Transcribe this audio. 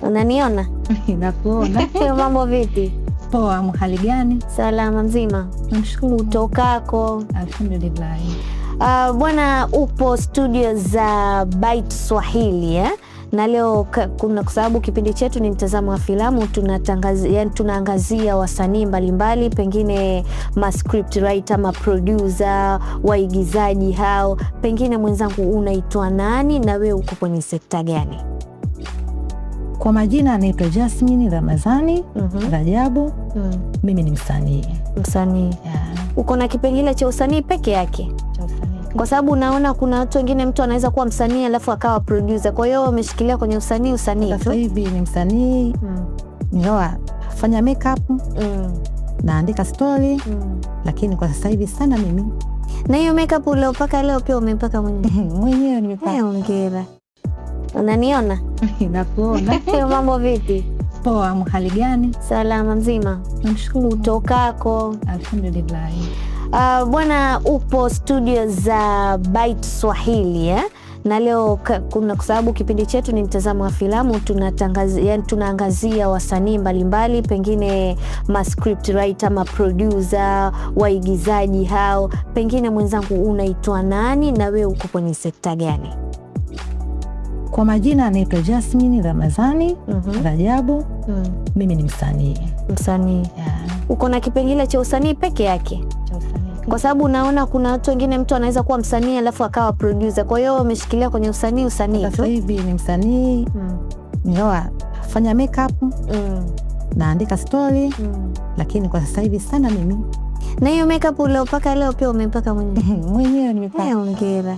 Unaniona? Nakuona. Mambo vipi? Poa, hali gani? Salama mzima. Namshukuru. Utokako? Alhamdulillah. Bwana, upo studio za Byte Swahili na leo kwa sababu kipindi chetu ni mtazamo wa filamu, tunaangazia wasanii mbalimbali, pengine ma script writer, ma producer, waigizaji hao. Pengine mwenzangu, unaitwa nani na wewe uko kwenye sekta gani? Kwa majina anaitwa Jasmine Ramadhani Rajabu. Mimi ni msanii. Msanii. Uko na kipengele cha usanii peke yake? Kwa sababu unaona kuna watu wengine, mtu anaweza kuwa msanii alafu akawa producer. Kwa hiyo umeshikilia kwenye usanii tu? Sasa hivi ni msanii. Ingawa fanya makeup, naandika story, lakini kwa sasa hivi sana mimi. Na hiyo makeup uliopaka leo pia umepaka mwenyewe? Mwenyewe nimepaka. Hongera. Unaniona? Nakuona. Mambo vipi? Poa, hali gani? Salama mzima. Namshukuru. Utokako? Alhamdulillah. Bwana, upo studio za Byte Swahili na leo kwa sababu kipindi chetu ni mtazamo wa filamu, tunaangazia wasanii mbalimbali, pengine ma script writer, ma producer, waigizaji hao. Pengine mwenzangu, unaitwa nani na wewe uko kwenye sekta gani? Kwa majina anaitwa Jasmine Ramadhani Rajabu. Mimi ni msanii. Msanii. Uko na kipengele cha usanii peke yake? Kwa sababu unaona kuna watu wengine, mtu anaweza kuwa msanii alafu akawa producer. Kwa hiyo umeshikilia kwenye usanii tu? Sasa hivi ni msanii. Ingawa fanya makeup, naandika story, lakini kwa sasa hivi sana mimi. Na hiyo makeup uliopaka leo pia umepaka mwenyewe? Mwenyewe nimepaka. Hongera.